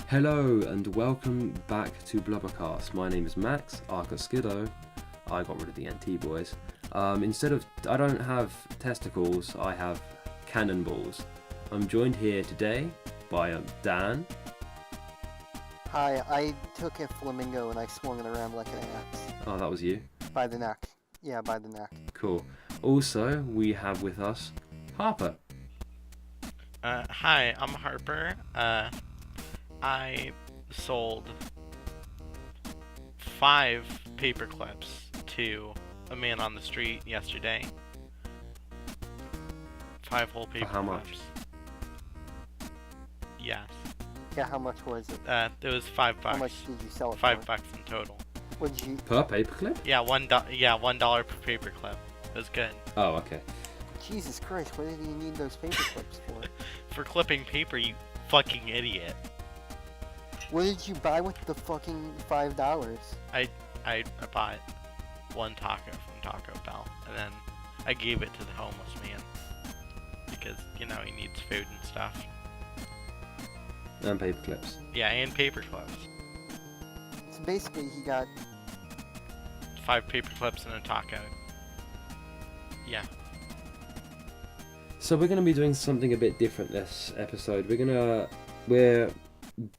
Hello and welcome back to Blubbercast. My name is Max, Arca Skiddo. I got rid of the NT boys. I don't have testicles, I have cannonballs. I'm joined here today by Dan. Hi, I took a flamingo and I swung it around like an axe. Oh, that was you. By the neck. Yeah, by the neck. Cool. Also, we have with us Harper. Hi, I'm Harper. I sold 5 paper clips to a man on the street yesterday. 5 whole paper clips. How much? Yes. Yeah, how much was it? It was $5. How much did you sell it $5 for? in total. What did you... Per paperclip? Yeah, $1 per paper clip. It was good. Oh, okay. Jesus Christ, what did you need those paper clips for? For clipping paper, you fucking idiot. What did you buy with the fucking $5? I bought 1 taco from Taco Bell, and then I gave it to the homeless man. Because, he needs food and stuff. And paperclips. Yeah, and paper clips. So basically he got... 5 paper clips and a taco. Yeah. So we're going to be doing something a bit different this episode. We're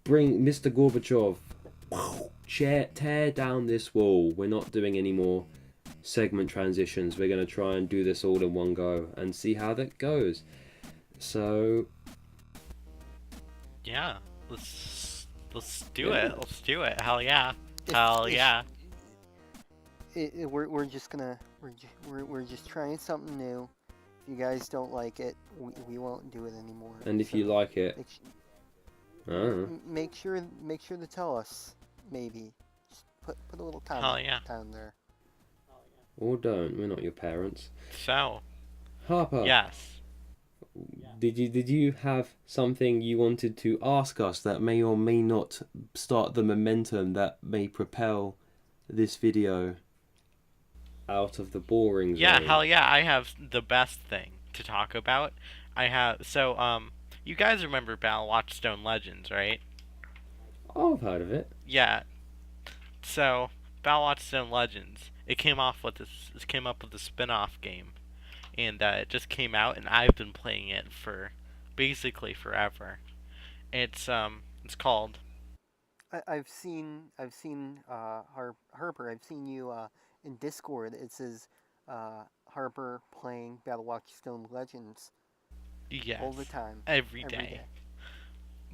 bring Mr. Gorbachev, tear down this wall. We're not doing any more segment transitions. We're going to try and do this all in one go and see how that goes. So Yeah. Let's do it. Let's do it. Hell yeah. Hell yeah. We're just gonna... We're just trying something new. If you guys don't like it, we won't do it anymore. and if you like it, Make sure to tell us, maybe. Just put a little time Hell yeah. down there. or don't. We're not your parents. So, Harper. yes. Did you have something you wanted to ask us that may or may not start the momentum that may propel this video out of the boring zone? Yeah, hell yeah. I have the best thing to talk about. You guys remember Battle Stone Legends, right? Oh, I've heard of it. Yeah. So, Battle Stone Legends, it came up with a spin-off game. And it just came out, and I've been playing it for basically forever. It's called... I've seen Harper. I've seen you in Discord. It says Harper playing Battle Stone Legends Yes. all the time. Every day.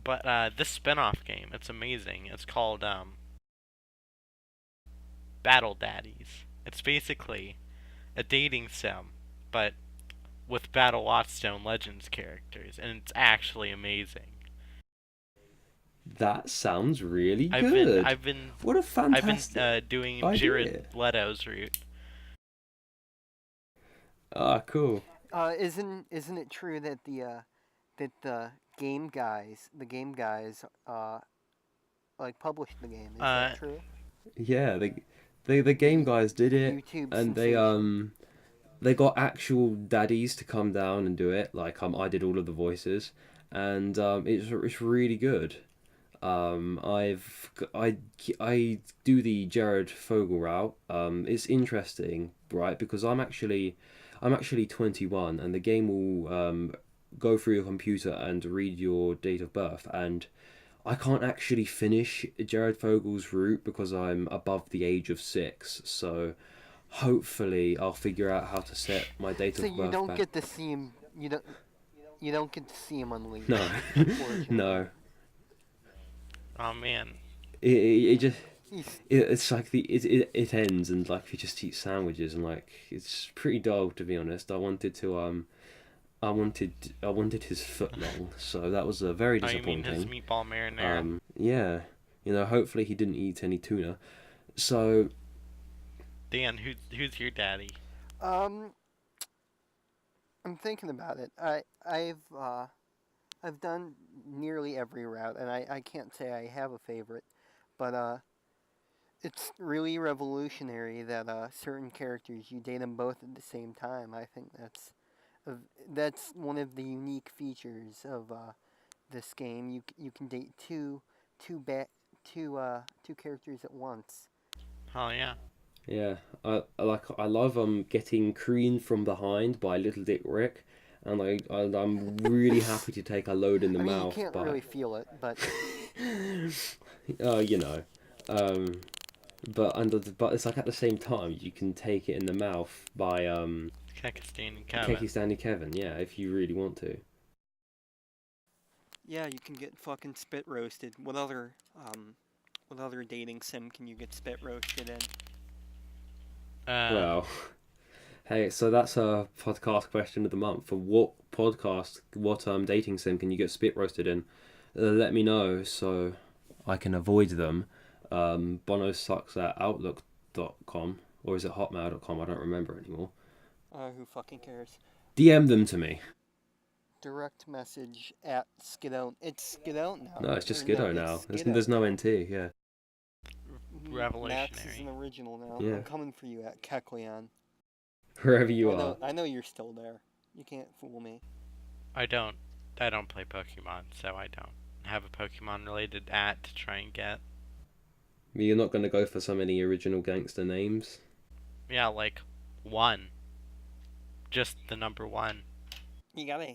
But this spin-off game, it's amazing. It's called Battle Daddies. It's basically a dating sim, but with Battle Stone Legends characters, and it's actually amazing. That sounds really good. What a fantastic doing idea. Jared Leto's route. Ah, cool. Isn't it true that the game guys like published the game? Is that true? Yeah, the game guys did it, YouTube and sensation. they got actual daddies to come down and do it. Like I did all of the voices, and it's really good. I do the Jared Fogle route. It's interesting, right? Because I'm actually 21, and the game will go through your computer and read your date of birth, and I can't actually finish Jared Fogle's route because I'm above the age of 6. So hopefully I'll figure out how to set my date of birth. So you don't back. get to see him. You don't get to see him unleashed. No, no. Oh man. It's like it ends, and like you just eat sandwiches, and like it's pretty dull, to be honest. I wanted his foot long, so that was very Oh, you disappointing. mean his meatball marinara? Yeah, hopefully he didn't eat any tuna. So Dan, who's your daddy? I'm thinking about it. I've done nearly every route, and I can't say I have a favorite, but it's really revolutionary that certain characters you date them both at the same time. I think that's one of the unique features of this game. You can date two two characters at once. Oh yeah. Yeah, I love getting creamed from behind by Little Dick Rick, and I'm really happy to take a load in the I mean, you mouth can't by really feel it, but you know, um, but it's like at the same time you can take it in the mouth by Kekistani Kevin. Kekistani Kevin, yeah, if you really want to. yeah, you can get fucking spit roasted. What other dating sim can you get spit roasted in? Well, hey, so that's a podcast question of the month. For what dating sim can you get spit roasted in? Let me know so I can avoid them. Bono sucks at outlook.com, or is it hotmail.com? I don't remember anymore. Who fucking cares? DM them to me. Direct message at Skidone. It's Skidone now. No, it's just Or Skiddo it's now. Skiddo There's no now. NT, yeah. Revolutionary. Max is an original now. Yeah. I'm coming for you at Kekleon. Wherever you are. I know you're still there. You can't fool me. I don't play Pokemon, so I don't have a Pokemon related at to try and get. You're not going to go for so many original gangster names? Yeah, like 1. Just the number 1. You gotta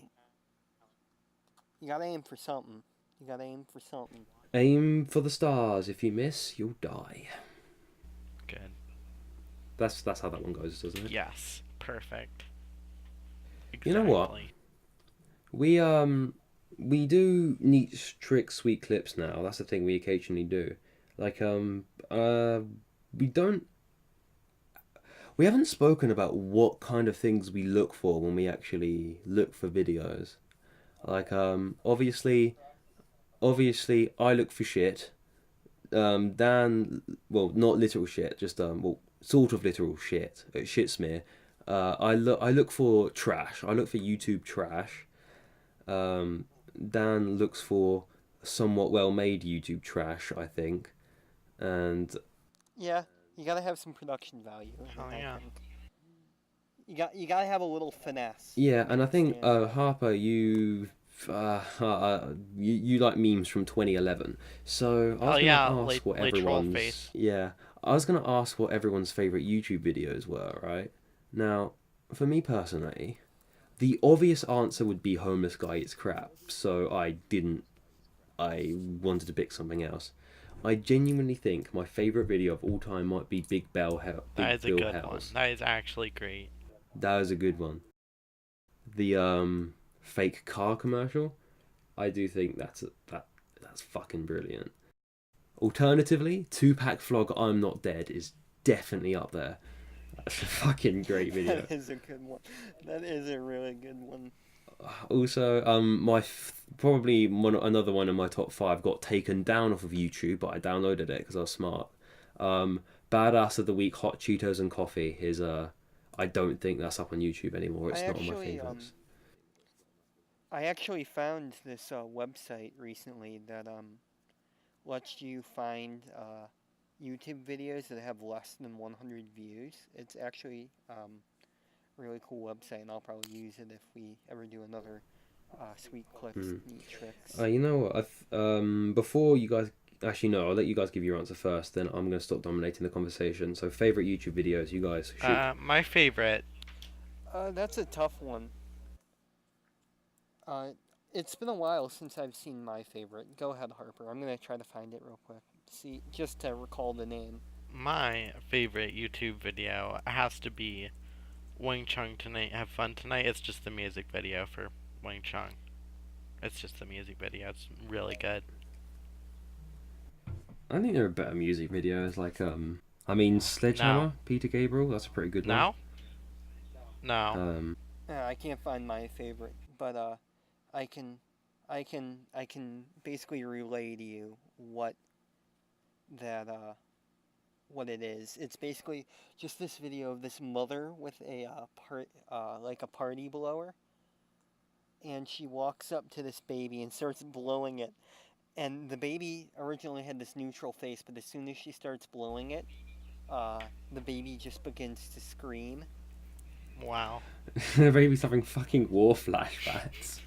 aim for something. You gotta aim for something. Aim for the stars. If you miss, you'll die. Good. That's how that one goes, doesn't it? Yes. Perfect. Exactly. You know what? We do neat, trick, sweet clips now. That's the thing we occasionally do. Like we haven't spoken about what kind of things we look for when we actually look for videos. Like obviously I look for shit. Dan, well, not literal shit, just sort of literal shit, shit smear. I look for trash. I look for YouTube trash. Dan looks for somewhat well-made YouTube trash, I think, and Yeah, you gotta have some production value. Oh yeah. I think. You gotta have a little finesse. yeah, and I think Understand. Harper, you like memes from 2011. So I was gonna ask what late troll everyone's face. yeah, I was gonna ask what everyone's favorite YouTube videos were. Right now, for me personally, the obvious answer would be homeless guy eats crap. So I didn't. I wanted to pick something else. I genuinely think my favorite video of all time might be That is a Bill good one. House. That is actually great. That was a good one. The fake car commercial, I do think that's fucking brilliant. Alternatively, Tupac vlog I'm Not Dead is definitely up there. That's a fucking great video. That is a good one. That is a really good one. Also, probably another one in my top 5 got taken down off of YouTube, but I downloaded it because I was smart. Badass of the Week, Hot Cheetos and Coffee is I don't think that's up on YouTube anymore. It's not on my favorites. I actually found this website recently that lets you find YouTube videos that have less than 100 views. It's actually a really cool website, and I'll probably use it if we ever do another sweet clips, neat tricks. You know what? Before you guys, actually no, I'll let you guys give your answer first. Then I'm gonna stop dominating the conversation. So favorite YouTube videos, you guys shoot. My favorite. That's a tough one. It's been a while since I've seen my favorite. Go ahead, Harper. I'm gonna try to find it real quick. See, just to recall the name. My favorite YouTube video has to be Wing Chun Tonight Have Fun Tonight. It's just the music video for Wing Chun. It's just the music video. It's really good. I think there are better music videos, like Sledgehammer, No. Peter Gabriel. That's a pretty good one. No? No. I can't find my favorite, but I can basically relay to you what it is. It's basically just this video of this mother with a like a party blower, and she walks up to this baby and starts blowing it. And the baby originally had this neutral face, but as soon as she starts blowing it, the baby just begins to scream. Wow. The baby's having fucking war flashbacks.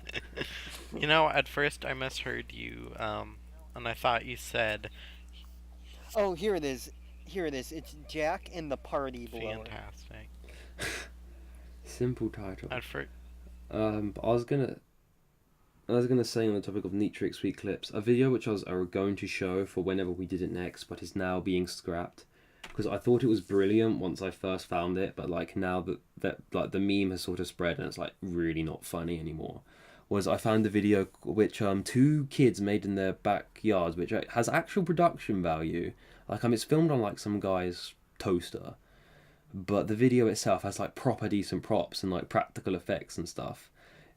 You know, at first I misheard you And I thought you said Oh, here it is. Here it is. It's Jack and the Party Blower. fantastic. Simple title. At first, But I was gonna say on the topic of neat trick sweet clips, a video which I was going to show for whenever we did it next, but is now being scrapped because I thought it was brilliant once I first found it, but like now that like the meme has sort of spread and it's like really not funny anymore. Was I found a video which two kids made in their backyards, which has actual production value. Like it's filmed on like some guy's toaster, but the video itself has like proper decent props and like practical effects and stuff.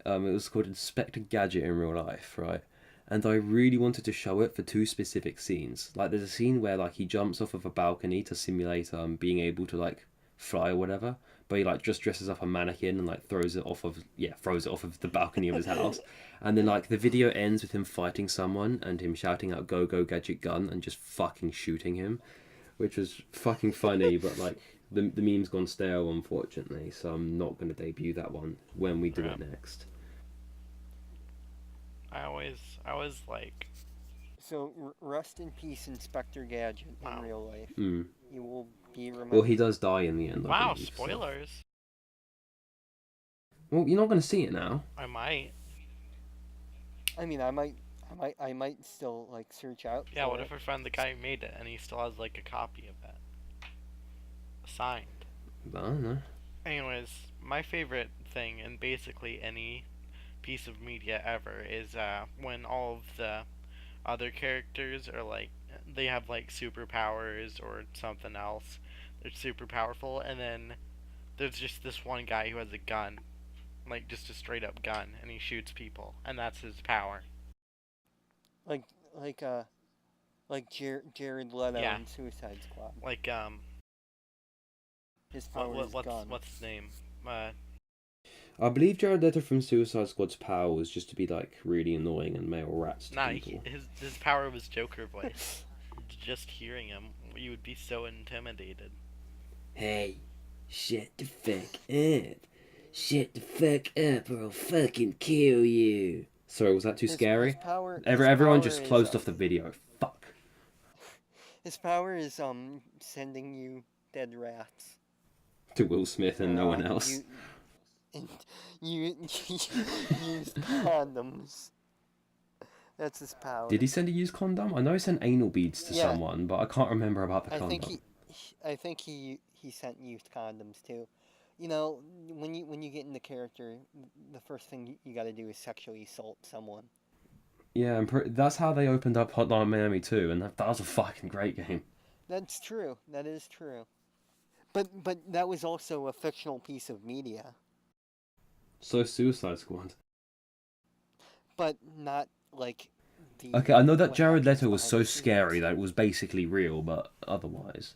It was called Inspector Gadget in real life, right? And I really wanted to show it for two specific scenes. Like there's a scene where like he jumps off of a balcony to simulate being able to like fly or whatever, but he like just dresses up a mannequin and like throws it off of the balcony of his house. And then like the video ends with him fighting someone and him shouting out "Go go gadget gun" and just fucking shooting him, which was fucking funny, but like the meme's gone stale unfortunately, so I'm not gonna debut that one when we do it next. I always like. So rest in peace, Inspector Gadget in real life. Mm. You will be remembered. Well, he does die in the end. Wow, believe, spoilers. So. Well, you're not going to see it now. I might. I mean, I might still like search out. Yeah, what if I find the guy who made it and he still has like a copy of it signed? I don't know. Anyways, my favorite thing in basically any piece of media ever is when all of the other characters are like they have like superpowers or something else. They're super powerful, and then there's just this one guy who has a gun, like just a straight up gun, and he shoots people, and that's his power. Like Jared Leto Yeah. in Suicide Squad. Like His power is gun. what's his name? I believe Jared Leto from Suicide Squad's power was just to be like really annoying and mail rats to people. His power was Joker voice. Just hearing him, you would be so intimidated. Hey, shut the fuck up. Shut the fuck up or I'll fucking kill you. Sorry, was that too scary? Everyone just closed off the video. Fuck. His power is sending you dead rats. To Will Smith and no one else. You used condoms. That's his power. Did he send a used condom? I know he sent anal beads to someone, but I can't remember about the condom. I think he sent used condoms too. You know, when you get into character, the first thing you got to do is sexually assault someone. Yeah, that's how they opened up Hotline Miami 2, and that was a fucking great game. That's true. That is true. But that was also a fictional piece of media. So Suicide Squad. But not like the... Okay, I know that Jared Leto was so scary that it was basically real, but otherwise...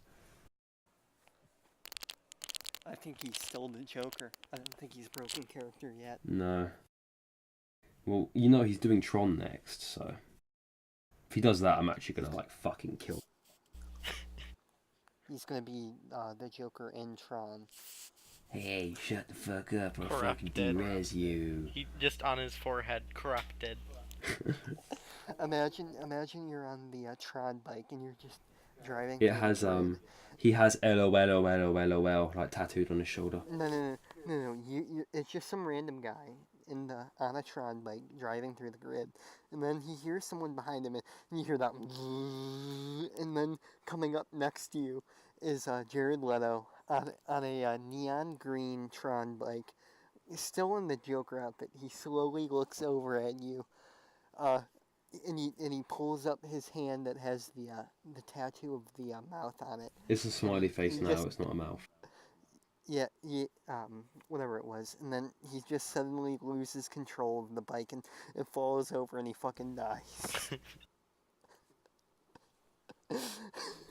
I think he's still the Joker. I don't think he's broken character yet. No. Well, you know he's doing Tron next, so... If he does that, I'm actually gonna, like, fucking kill. He's gonna be the Joker in Tron. Hey, shut the fuck up or I'll fucking Corrupted. derez you. He just on his forehead, corrupted. Imagine you're on the Tron bike and you're just driving. It has, he has LOL, like, tattooed on his shoulder. No. It's just some random guy on a Tron bike driving through the grid, and then he hears someone behind him, and you hear that, and then coming up next to you is Jared Leto on a neon green Tron bike, still in the Joker outfit. He slowly looks over at you, and he pulls up his hand that has the tattoo of the mouth on it. It's a smiley face now, it's not a mouth. Yeah, whatever it was. And then he just suddenly loses control of the bike and it falls over and he fucking dies.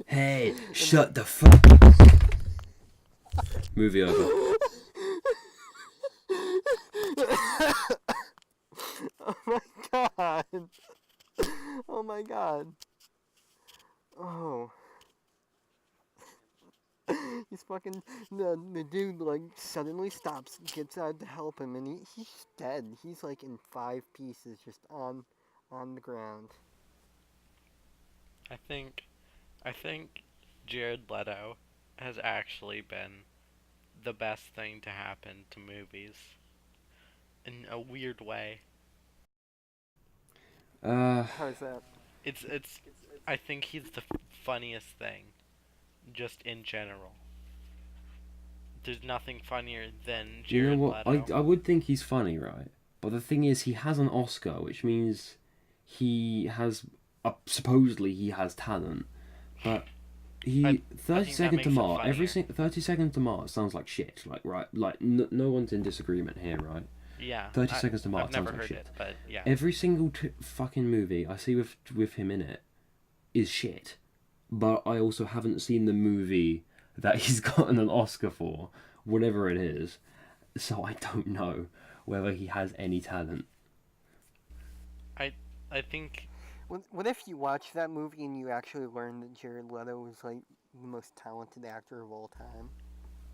Hey, shut the fuck. Movie over. Oh my god. Oh my god. Oh. He's fucking... The dude, like, suddenly stops, gets out to help him, and he's dead. He's, like, in 5 pieces, just on the ground. I think Jared Leto has actually been the best thing to happen to movies in a weird way. Uh, How's that? It's I think he's the funniest thing just in general. There's nothing funnier than you know Jared what? Leto. I would think he's funny, right? But the thing is, he has an Oscar, which means he has supposedly he has talent. But I he I 30 think that Seconds to makes it Mars. funnier. 30 Seconds to Mars sounds like shit. Like right, like no one's in disagreement here, right? Yeah, 30 Seconds to I've Mars sounds never like heard shit. it, but yeah. Every single fucking movie I see with him in it is shit. But I also haven't seen the movie that he's gotten an Oscar for, whatever it is. So I don't know whether he has any talent. I I think What if you watch that movie and you actually learn that Jared Leto was like the most talented actor of all time?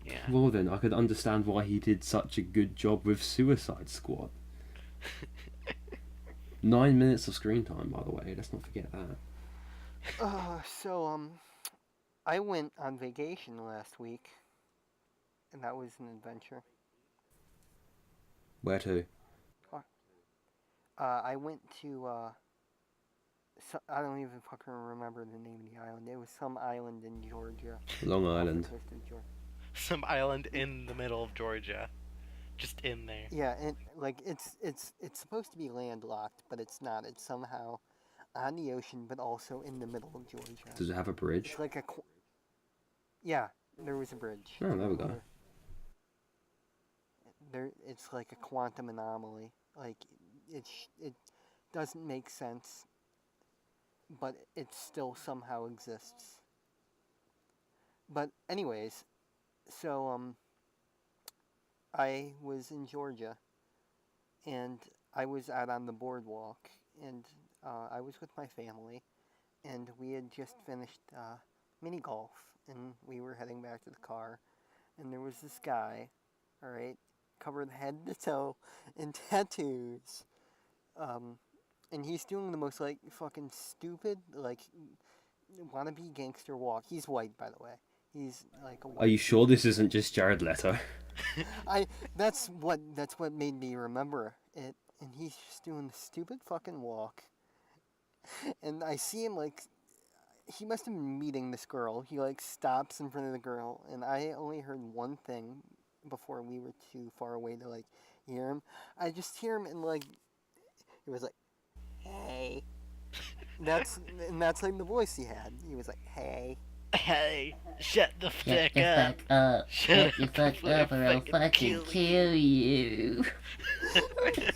yeah. Well then, I could understand why he did such a good job with Suicide Squad. 9 minutes of screen time, by the way. Let's not forget that. So I went on vacation last week, and that was an adventure. Where to? I went to I don't even fucking remember the name of the island. It was some island in Georgia, Long off the Island. coast of Georgia. Some island in the middle of Georgia, just in there. Yeah, and like it's supposed to be landlocked, but it's not. It's somehow on the ocean, but also in the middle of Georgia. Does it have a bridge? It's like yeah, there was a bridge. Oh, there we go. It's like a quantum anomaly. Like it doesn't make sense, but it still somehow exists. But anyways, so I was in Georgia, and I was out on the boardwalk, and I was with my family, and we had just finished mini golf, and we were heading back to the car, and there was this guy, all right, covered head to toe in tattoos, um, and he's doing the most like fucking stupid like wannabe gangster walk. He's white, by the way. He's like a Are you white sure dude. this isn't just Jared Leto? I that's what made me remember it. And he's just doing the stupid fucking walk. And I see him like he must have been meeting this girl. He like stops in front of the girl, and I only heard one thing before we were too far away to like hear him. I just hear him and like he was like, "Hey." That's like the voice he had. He was like, "Hey." Hey, shut the Shut fuck the up. fuck up. Shut Shut the fuck up or I'll fucking kill you. So fucking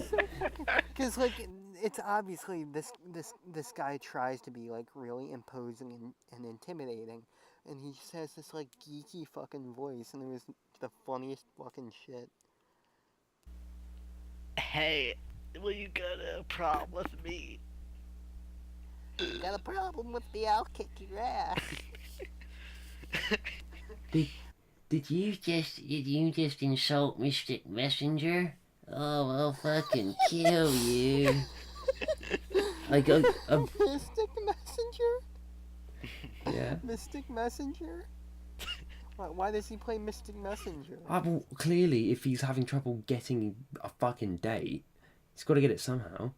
because like it's obviously this guy tries to be like really imposing and intimidating, and he just has this like geeky fucking voice, and it was the funniest fucking shit. Hey, well, you got a problem with me? Got a problem with me? I'll kick your ass. Did you just insult Mystic Messenger? Oh, I'll fucking kill you. Like Mystic Messenger? Yeah. Mystic Messenger? Why does he play Mystic Messenger? Well, clearly, if he's having trouble getting a fucking date, he's got to get it somehow.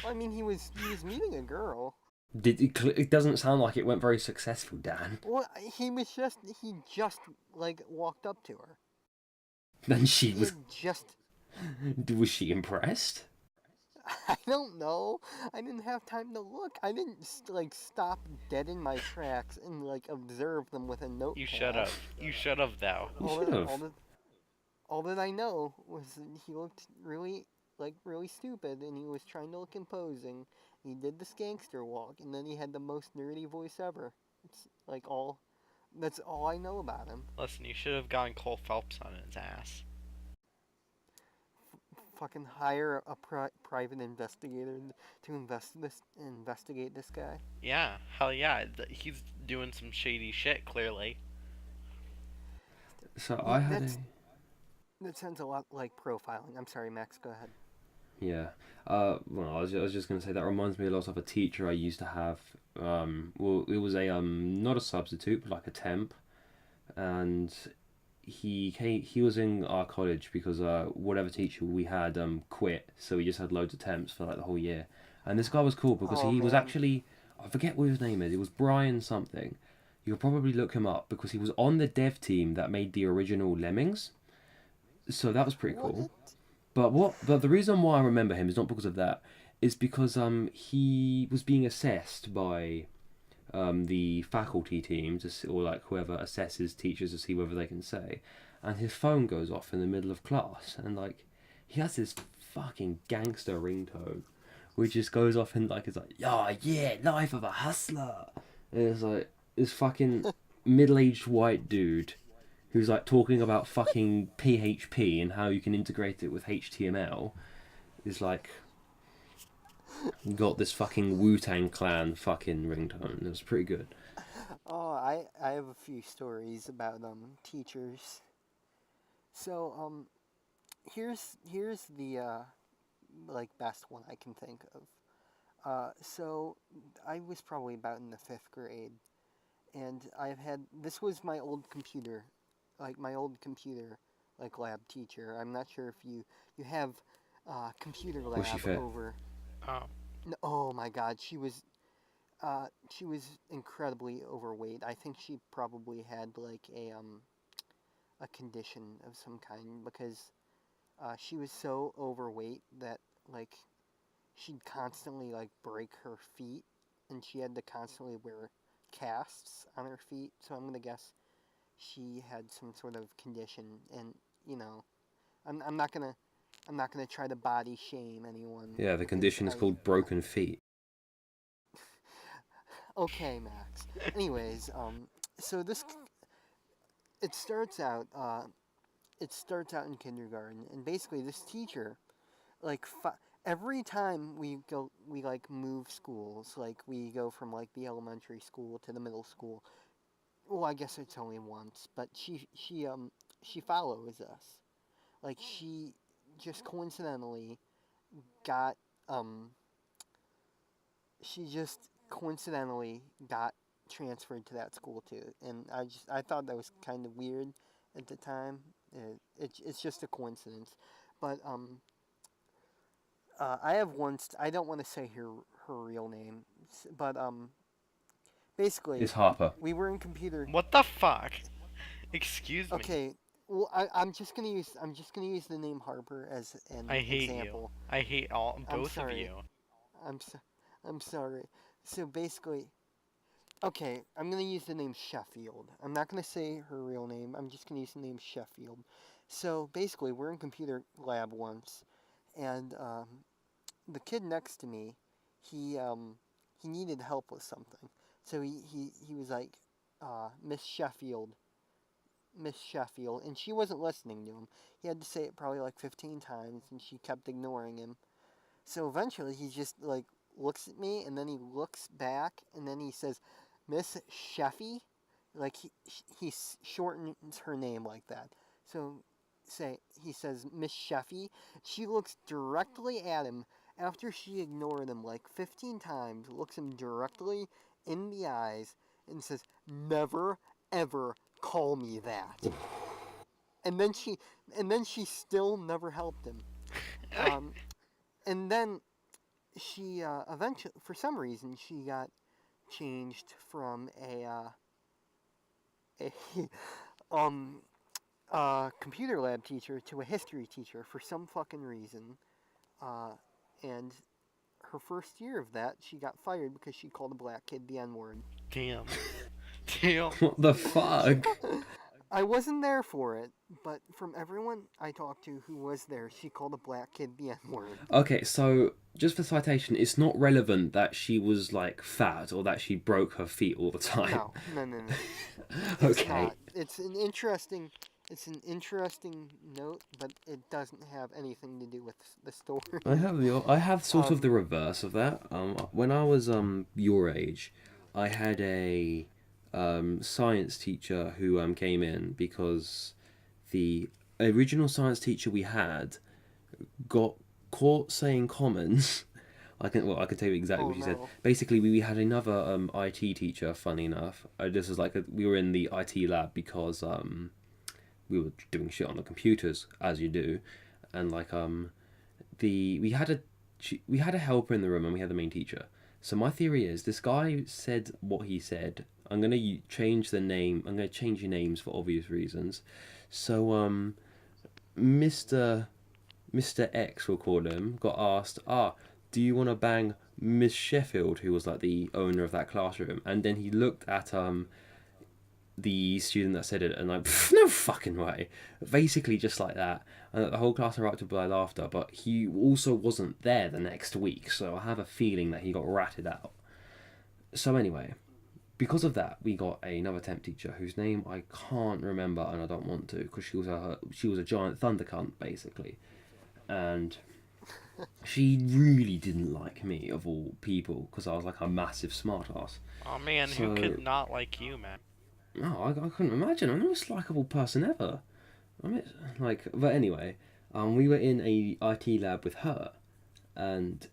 I mean, he was meeting a girl. It doesn't sound like it went very successful, Dan. Well, he just like walked up to her. Then she He was. had just Was she impressed? I don't know. I didn't have time to look. I didn't like stop dead in my tracks and like observe them with a notepad. You should have. You should have, though. You All should that, have. all that I know was that he looked really stupid, and he was trying to look imposing. He did this gangster walk, and then he had the most nerdy voice ever. It's like all. That's all I know about him. Listen, you should have gone Cole Phelps on his ass. Fucking hire a private investigator to investigate this guy. Yeah, hell yeah. He's doing some shady shit, clearly. So I had That sounds a lot like profiling. I'm sorry, Max. Go ahead. Yeah. Well, I was just gonna say that reminds me a lot of a teacher I used to have. Well, it was a not a substitute, but like a temp, and he was in our college because whatever teacher we had quit, so we just had loads of temps for like the whole year. And this guy was cool because Oh he was man. actually, I forget what his name is. It was Brian something. You'll probably look him up because he was on the dev team that made the original Lemmings. So that was pretty cool. What? But the reason why I remember him is not because of that. Is because he was being assessed by the faculty team to see, or like whoever assesses teachers to see whether they can say, and his phone goes off in the middle of class, and like he has this fucking gangster ringtone, which just goes off and like it's like yeah, life of a hustler, and it's like this fucking middle-aged white dude who's like talking about fucking PHP and how you can integrate it with HTML is like got this fucking Wu-Tang Clan fucking ringtone. It was pretty good. Oh, I have a few stories about teachers. So here's the like best one I can think of. So I was probably about in the fifth grade, and I've had this was my old computer, like my old computer, like lab teacher. I'm not sure if you have computer Was she lab fit? over. Oh, Oh my God, she was incredibly overweight. I think she probably had like a condition of some kind because she was so overweight that like she'd constantly like break her feet, and she had to constantly wear casts on her feet. So I'm gonna guess she had some sort of condition, and you know, I'm not gonna try to body shame anyone Yeah, the because condition is I called broken feet. okay, Max. Anyways, so this it starts out in kindergarten, and basically this teacher like every time we like move schools, like we go from like the elementary school to the middle school. Well, I guess it's only once, but she follows us. Like she just coincidentally got um she just coincidentally got transferred to that school too, and I thought that was kind of weird at the time. It's just a coincidence, but I have one. I don't want to say her real name, but basically, It's Harper. we were in computer. what the fuck? Excuse me. Okay, well, I'm just gonna use the name Harper as an I hate you. example. I hate all I'm both of sorry. you. I'm so, I'm sorry. So basically, okay, I'm gonna use the name Sheffield. I'm not gonna say her real name. I'm just gonna use the name Sheffield. So basically, we're in computer lab once, and the kid next to me, he needed help with something. So he was like, Miss Sheffield, and she wasn't listening to him. He had to say it probably like 15 times, and she kept ignoring him. So eventually, he just like looks at me, and then he looks back, and then he says, Miss Sheffy, like he shortens her name like that. So say he says Miss Sheffy. She looks directly at him after she ignored him like 15 times. Looks him directly in the eyes and says, "Never ever call me that." And then she still never helped him. Um, and then she eventually, for some reason, she got changed from a um computer lab teacher to a history teacher for some fucking reason. And her first year of that, she got fired because she called a black kid the N word. Damn. Damn. What the fuck? I wasn't there for it, but from everyone I talked to who was there, she called a black kid the N word. Okay, so just for citation, it's not relevant that she was like fat or that she broke her feet all the time. No. It's Okay. not. It's an interesting note, but it doesn't have anything to do with the story. I have sort of the reverse of that. When I was your age, I had a science teacher who came in because the original science teacher we had got caught saying commons. I can tell you exactly what she said. Basically, we had another IT teacher. Funny enough, this was like we were in the IT lab because we were doing shit on the computers as you do, and like we had a helper in the room and we had the main teacher. So my theory is this guy said what he said. I'm gonna change the name. I'm gonna change your names for obvious reasons. So Mr. X, we'll call him, got asked, do you want to bang Miss Sheffield, who was like the owner of that classroom? And then he looked at the student that said it and like, no fucking way. Basically just like that. And the whole class erupted by laughter, but he also wasn't there the next week, so I have a feeling that he got ratted out. So anyway, because of that, we got another temp teacher whose name I can't remember and I don't want to, because she was a giant thunder cunt, basically. And she really didn't like me, of all people, because I was like a massive smartass. Oh man, who could not like you, man? No, I couldn't imagine. I'm the most likable person ever. But anyway, we were in a IT lab with her, and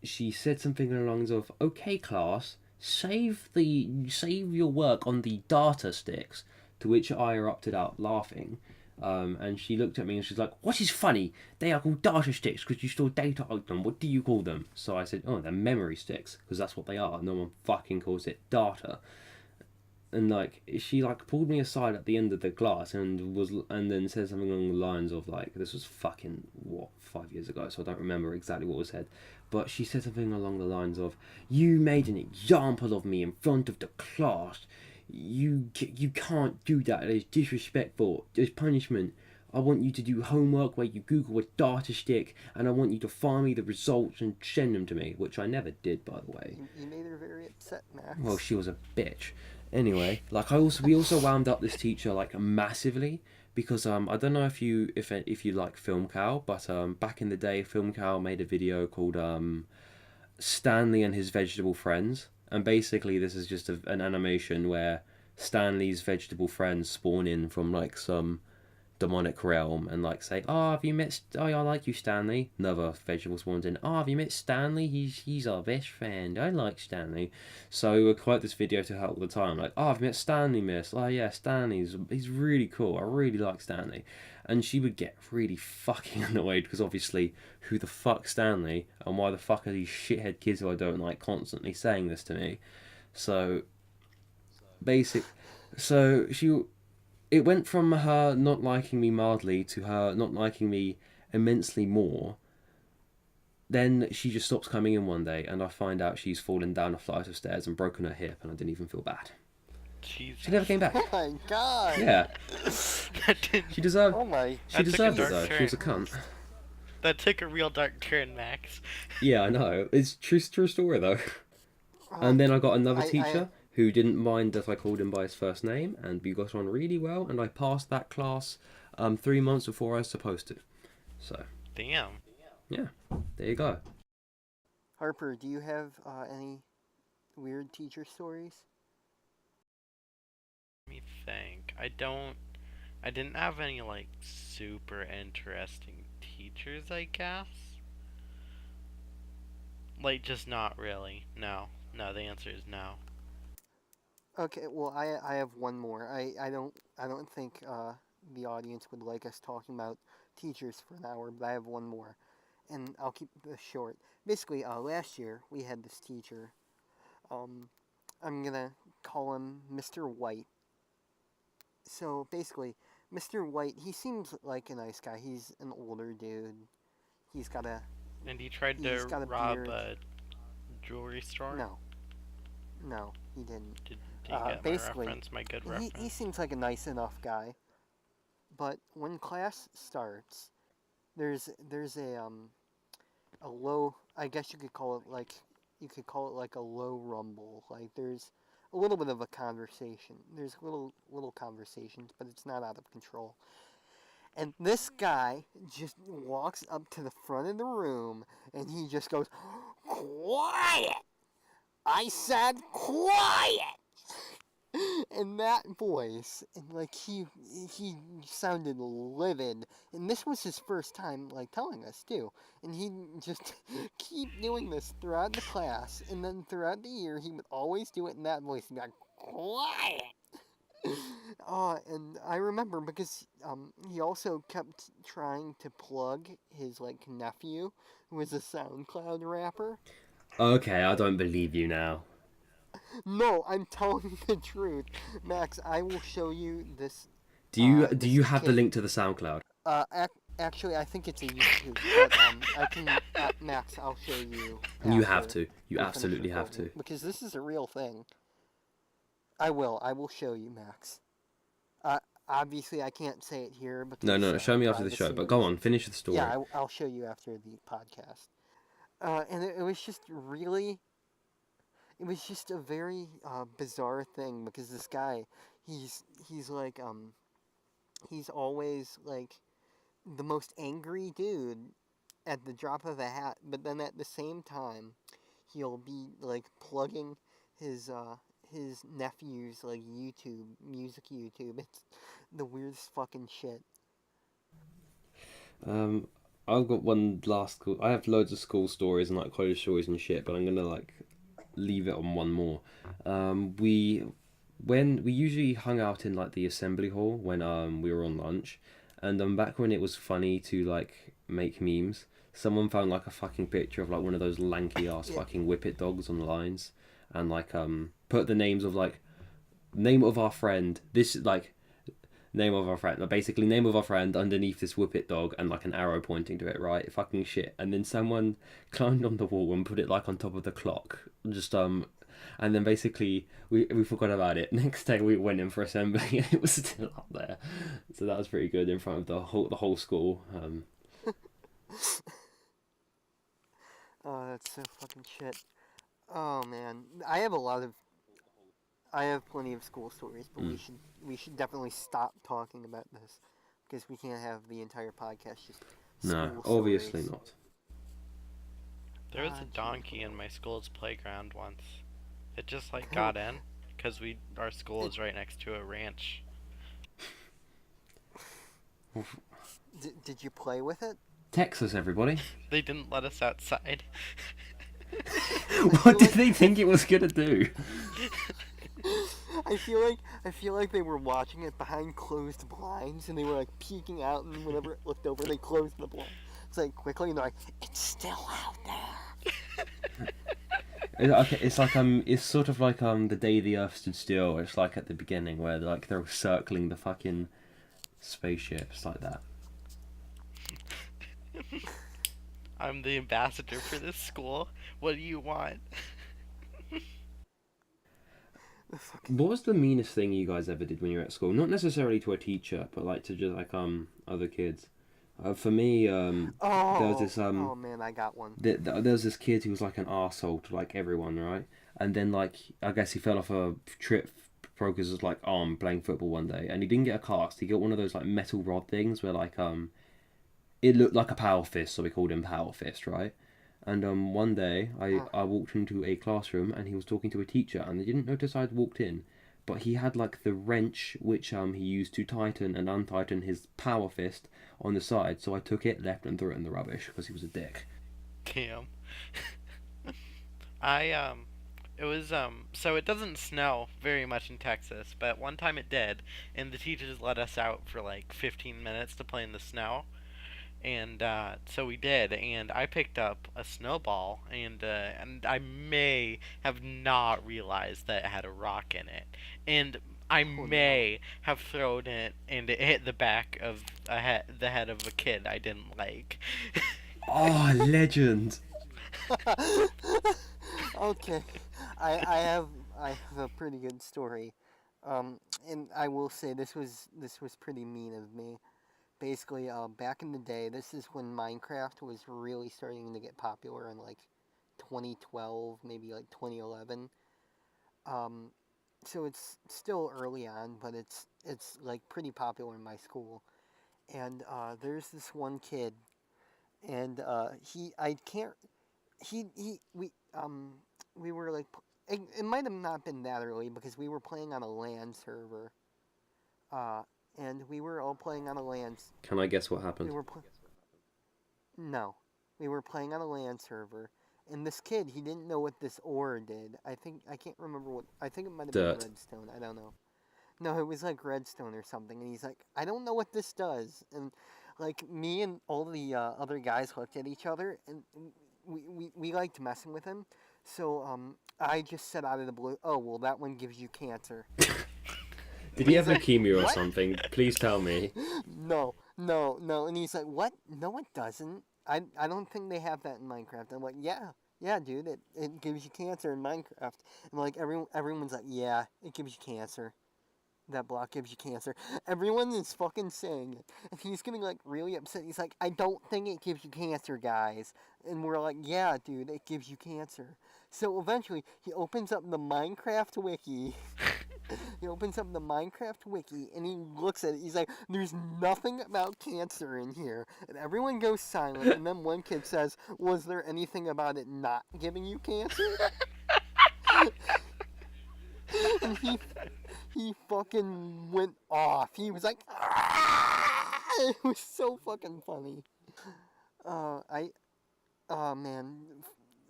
she said something along the lines of, "Okay, class, save your work on the data sticks." To which I erupted out laughing. And she looked at me and she's like, "What is funny? They are called data sticks because you store data on them. What do you call them?" So I said, "Oh, they're memory sticks because that's what they are. No one fucking calls it data." And like she like pulled me aside at the end of the class and then said something along the lines of like, this was fucking 5 years ago, so I don't remember exactly what was said, but she said something along the lines of, "You made an example of me in front of the class. You can't do that. It's disrespectful. There's punishment. I want you to do homework where you Google a data stick, and I want you to find me the results and send them to me," which I never did, by the way. You made her very upset, Max. Well, she was a bitch. Anyway, like we also wound up this teacher like massively because I don't know if you like Film Cow, but back in the day, Film Cow made a video called Stanley and His Vegetable Friends, and basically this is just an animation where Stanley's vegetable friends spawn in from like some demonic realm and like say, have you met I like you, Stanley." Another vegetable spawns in, "Have you met Stanley? He's our best friend. I like Stanley." So we would quote this video to her all the time, like, "Have you met Stanley, miss? Oh yeah, he's really cool. I really like Stanley." And she would get really fucking annoyed because obviously, who the fuck Stanley, and why the fuck are these shithead kids who I don't like constantly saying this to me? So it went from her not liking me mildly to her not liking me immensely more. Then she just stops coming in one day, and I find out she's fallen down a flight of stairs and broken her hip, and I didn't even feel bad. Jesus. She never came back. Oh my god! Yeah. She deserved. Oh my. She deserved it though. turn. She was a cunt. That took a real dark turn, Max. Yeah, I know. It's true story though. And then I got another teacher who didn't mind that I called him by his first name, and we got on really well, and I passed that class 3 months before I was supposed to. So. Damn. Yeah, there you go. Harper, do you have any weird teacher stories? Let me think. I didn't have any like super interesting teachers, I guess. Like, just not really. No, the answer is no. Okay, well, I have one more. I don't think the audience would like us talking about teachers for an hour, but I have one more, and I'll keep this short. Basically, last year we had this teacher. I'm gonna call him Mr. White. So basically, Mr. White, he seems like a nice guy. He's an older dude. He's got a. And he tried to rob a jewelry store? No, he didn't. Did you get basically, my good reference? He seems like a nice enough guy. But when class starts, there's a low, I guess you could call it like a low rumble. Like there's a little bit of a conversation. There's little conversations, but it's not out of control. And this guy just walks up to the front of the room and he just goes, "Quiet! I said quiet!" and that voice, and like he sounded livid, and this was his first time like telling us too, and he just keep doing this throughout the class, and then throughout the year he would always do it in that voice and be like, quiet. And I remember because he also kept trying to plug his like nephew, who was a SoundCloud rapper. Okay, I don't believe you now. No, I'm telling the truth, Max. I will show you this. Do This you have the kid. link to the SoundCloud? Actually, I think it's a YouTube, but I can. Max, I'll show you. You have After to. You we finish absolutely have recording, to. because this is a real thing. I will. I will show you, Max. Uh, Obviously, I can't say it here because No. Show me after the show. privacy But go on, reasons. finish the story. Yeah, I'll show you after the podcast. And it was just really. It was just a very bizarre thing because this guy, he's like he's always like the most angry dude at the drop of a hat, but then at the same time, he'll be like plugging his nephew's like YouTube music YouTube. It's the weirdest fucking shit. I've got one last school. I have loads of school stories and like college stories and shit, but I'm gonna like leave it on one more. We when we usually hung out in like the assembly hall when we were on lunch, and back when it was funny to like make memes, someone found like a fucking picture of like one of those lanky ass Yeah. fucking whippet dogs on the lines, and like put the names of like name of our friend. This like name of our friend, basically name of our friend underneath this whippet dog and like an arrow pointing to it, right? Fucking shit. And then someone climbed on the wall and put it like on top of the clock. Just and then basically we forgot about it. Next day we went in for assembly and it was still up there. So that was pretty good in front of the whole school. Oh, that's so fucking shit. Oh man, I have plenty of school stories, but we should definitely stop talking about this because we can't have the entire podcast just No, school obviously stories. not. There was a donkey in my school's playground once. It just like got in because our school is right next to a ranch. Did you play with it? Texas, everybody. They didn't let us outside. What did they think it was gonna do? I feel like they were watching it behind closed blinds, and they were like peeking out, and whenever it looked over, they closed the blind. It's like quickly, and they're like, "It's still out there." Okay, it's like it's sort of like the day the Earth stood still. It's like at the beginning where like they're circling the fucking spaceships like that. I'm the ambassador for this school. What do you want? What was the meanest thing you guys ever did when you were at school? Not necessarily to a teacher, but like to just like other kids. For me, there was this oh man, I got one. there was this kid who was like an arsehole to like everyone, right? And then like I guess he fell off a trip, broke his like arm playing football one day, and he didn't get a cast. He got one of those like metal rod things where like it looked like a power fist, so we called him Power Fist, right? And one day I walked into a classroom and he was talking to a teacher, and they didn't notice I'd walked in, but he had like the wrench which he used to tighten and untighten his power fist on the side. So I took it, left, and threw it in the rubbish because he was a dick. Damn. It was so it doesn't snow very much in Texas, but one time it did, and the teachers let us out for like 15 minutes to play in the snow. And so we did, and I picked up a snowball, and I may have not realized that it had a rock in it, and I may have thrown it, and it hit the back of the head of a kid I didn't like. Oh, legend! Okay, I have a pretty good story, and I will say this was pretty mean of me. Basically, back in the day, this is when Minecraft was really starting to get popular in like 2012, maybe like 2011. Um, so it's still early on, but it's like pretty popular in my school. And there's this one kid, and he I can't he we were like it might have not been that early because we were playing on a LAN server. And we were all playing on a LAN. Can I guess what We happened? were no, we were playing on a LAN server, and this kid he didn't know what this ore did. I can't remember what. I think it might have been Dirt. redstone. I don't know. No, it was like redstone or something, and he's like, I don't know what this does, and like me and all the other guys looked at each other, and we liked messing with him, so I just said out of the blue, oh well, that one gives you cancer. Did he have He's like, leukemia or what? something? Please tell me. No, and he's like, what? No, it doesn't. I don't think they have that in Minecraft. I'm like, yeah, dude, it gives you cancer in Minecraft, and like everyone's like, yeah, it gives you cancer. That block gives you cancer. Everyone is fucking saying it. And he's getting like really upset. He's like, I don't think it gives you cancer, guys. And we're like, yeah, dude, it gives you cancer. So eventually, he opens up the Minecraft wiki. He opens up the Minecraft wiki and he looks at it. He's like, there's nothing about cancer in here. And everyone goes silent. And then one kid says, was there anything about it not giving you cancer? And he fucking went off. He was like, "Ah!" It was so fucking funny. Oh man,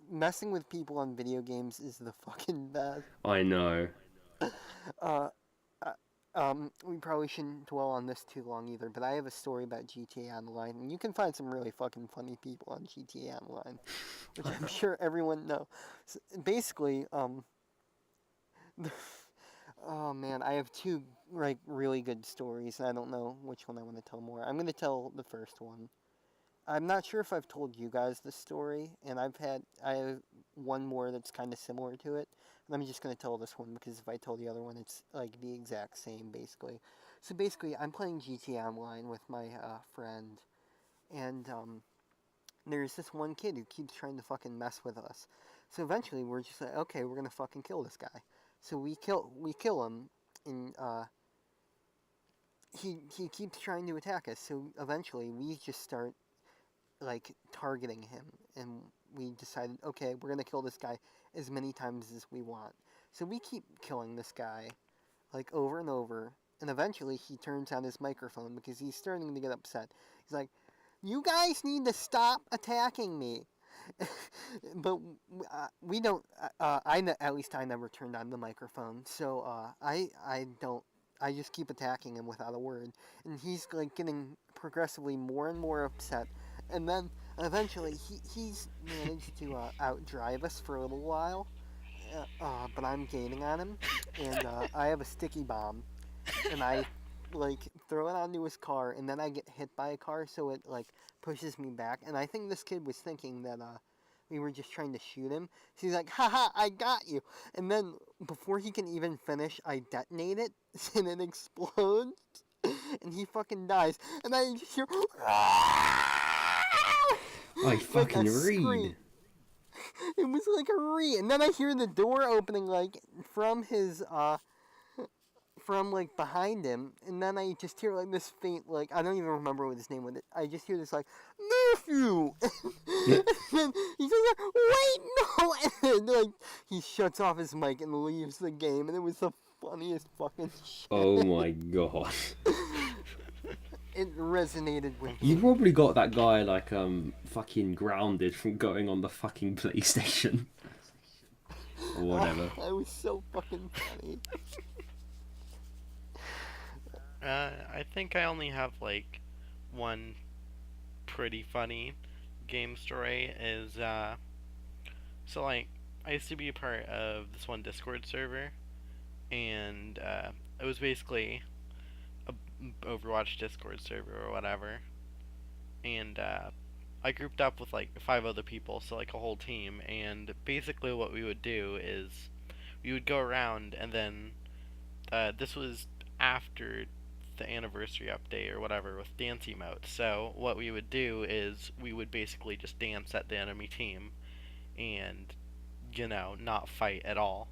messing with people on video games is the fucking best. I know. Uh, we probably shouldn't dwell on this too long either, but I have a story about GTA Online, and you can find some really fucking funny people on GTA Online, which I'm sure everyone knows. So basically, oh man, I have two like really good stories, and I don't know which one I want to tell more. I'm gonna tell the first one. I'm not sure if I've told you guys this story, and I have one more that's kind of similar to it. And I'm just gonna tell this one because if I told the other one, it's like the exact same basically. So basically, I'm playing GTA Online with my friend, and there's this one kid who keeps trying to fucking mess with us. So eventually, we're just like, okay, we're gonna fucking kill this guy. So we kill him, and he keeps trying to attack us. So eventually, we just start like targeting him, and we decided, okay, we're gonna kill this guy as many times as we want. So we keep killing this guy like over and over, and eventually he turns on his microphone because he's starting to get upset. He's like, you guys need to stop attacking me. But we don't. At least I never turned on the microphone, so I don't. I just keep attacking him without a word, and he's like getting progressively more and more upset. And then eventually he's managed to outdrive us for a little while, but I'm gaining on him, and I have a sticky bomb, and I like throw it onto his car, and then I get hit by a car, so it like pushes me back. And I think this kid was thinking that we were just trying to shoot him. So he's like, haha, I got you. And then before he can even finish, I detonate it, and it explodes, and he fucking dies. And I just hear, I like fucking a read. scream. It was like a re, and then I hear the door opening like from his from like behind him, and then I just hear like this faint like I don't even remember what his name was. I just hear this like nephew, and then he's like, wait, no, and like he shuts off his mic and leaves the game, and it was the funniest fucking shit. Oh my god. It resonated with You me. probably got that guy like fucking grounded from going on the fucking PlayStation. Or whatever. Oh, it was so fucking funny. I think I only have like one pretty funny game story. Is so like I used to be a part of this one Discord server, and it was basically a Overwatch Discord server or whatever, and I grouped up with like 5 other people, so like a whole team, and basically what we would do is we would go around, and then this was after the anniversary update or whatever with dance emotes. So what we would do is we would basically just dance at the enemy team, and not fight at all.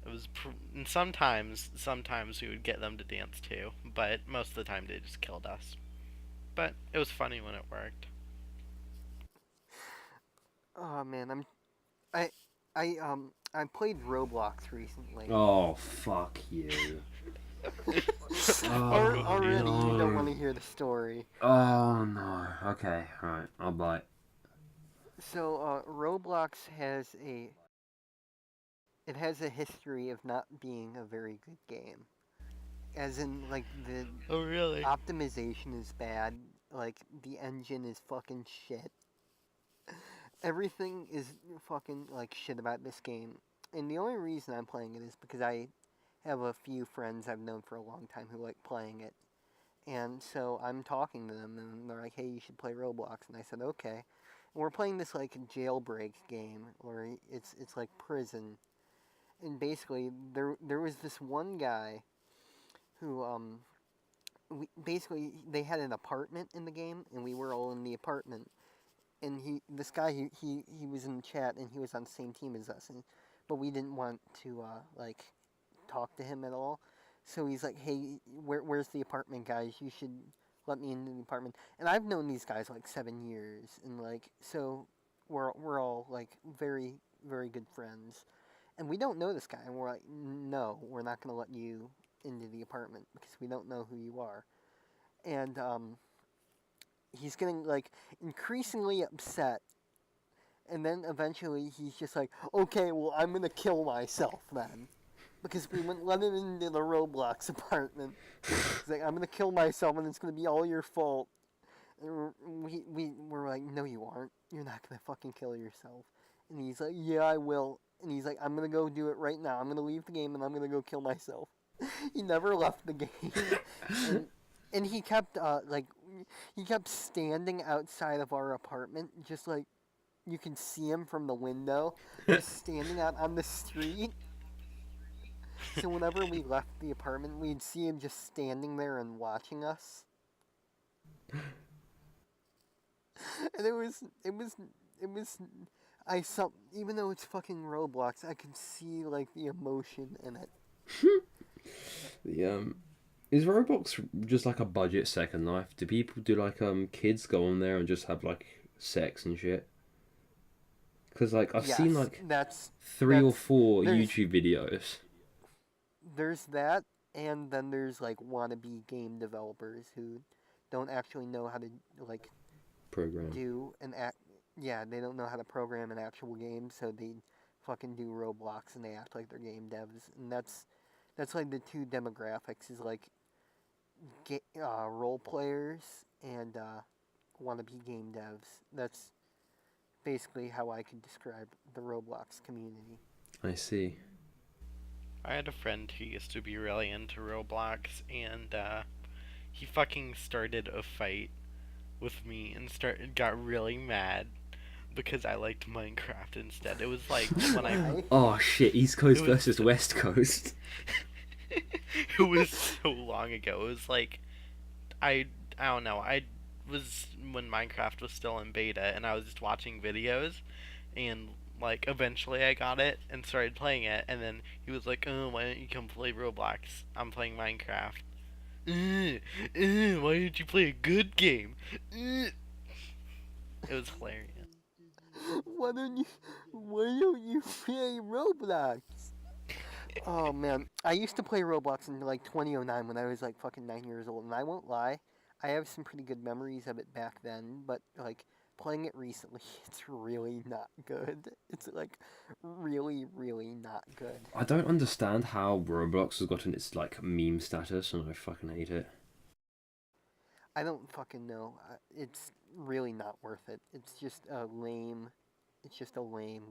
It was and sometimes we would get them to dance too, but most of the time they just killed us. But it was funny when it worked. Oh man, I I played Roblox recently. Oh, fuck you. Already, you don't no. want to hear the story. Oh, no. Okay, alright, I'll bite. So, Roblox has a history of not being a very good game. As in, like, the Oh, really? optimization is bad. Like, the engine is fucking shit. Everything is fucking, like, shit about this game. And the only reason I'm playing it is because I have a few friends I've known for a long time who like playing it. And so I'm talking to them, and they're like, hey, you should play Roblox. And I said, okay. And we're playing this, like, jailbreak game, where it's like prison. And basically, there was this one guy who, they had an apartment in the game, and we were all in the apartment. And this guy, he was in the chat, and he was on the same team as us. But we didn't want to, like, talk to him at all. So he's like, hey, where's the apartment, guys? You should let me into the apartment. And I've known these guys like 7 years, and like, so we're all like very, very good friends. And we don't know this guy, and we're like, no, we're not gonna let you into the apartment because we don't know who you are. And he's getting like increasingly upset. And then eventually he's just like, okay, well, I'm gonna kill myself then. Because we wouldn't let him into the Roblox apartment. He's like, I'm gonna kill myself and it's gonna be all your fault. And we're like, no, you aren't. You're not gonna fucking kill yourself. And he's like, yeah, I will. And he's like, I'm gonna go do it right now. I'm gonna leave the game and I'm gonna go kill myself. He never left the game. And he kept, he kept standing outside of our apartment, just like, you can see him from the window, just standing out on the street. So whenever we left the apartment, we'd see him just standing there and watching us. And even though it's fucking Roblox, I could see like the emotion in it. Is Roblox just like a budget Second Life? Do people do like kids go on there and just have like sex and shit? Because like I've seen like three or four YouTube videos. There's that, and then there's like wannabe game developers who don't actually know how to like program. They don't know how to program an actual game, so they fucking do Roblox and they act like they're game devs, and that's like the two demographics is like role players and wannabe game devs. That's basically how I could describe the Roblox community. I see. I had a friend who used to be really into Roblox, and he fucking started a fight with me and got really mad because I liked Minecraft instead. It was like when I... Oh shit, East Coast versus West Coast. It was so long ago. It was like... I don't know. I was when Minecraft was still in beta, and I was just watching videos, and like eventually I got it and started playing it, and then he was like, oh, why don't you come play Roblox? I'm playing Minecraft. Why didn't you play a good game? It was hilarious. Why don't you play Roblox? Oh man, I used to play Roblox in like 2009 when I was like fucking 9 years old, and I won't lie, I have some pretty good memories of it back then, but like playing it recently, it's really not good. It's like really, really not good. I don't understand how Roblox has gotten its like meme status, and I fucking hate it. I don't fucking know. It's really not worth it. It's just a lame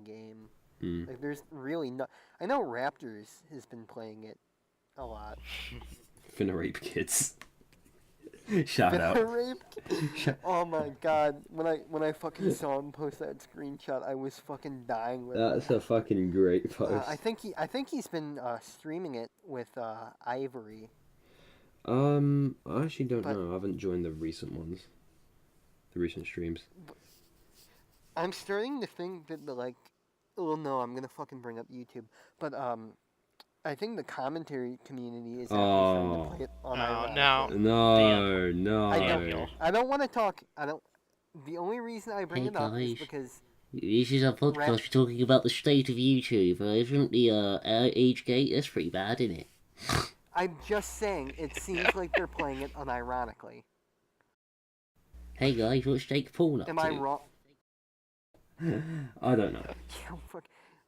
game. Like there's really no. I know Raptors has been playing it a lot. Finna rape kids. Shout out. Oh my god! When I fucking saw him post that screenshot, I was fucking dying with That's a fucking great post. I think he's been streaming it with Ivory. I actually don't know. I haven't joined the recent ones. The recent streams. I'm starting to think that well, no, I'm gonna fucking bring up YouTube, but I think the commentary community is actually starting to play it on No. I don't want to talk. The only reason I bring it up is because This is a podcast talking about the state of YouTube. Isn't the age gate? That's pretty bad, isn't it? I'm just saying, it seems like they're playing it unironically. Hey guys, what's Jake Paul up Am to? I wrong? I don't know.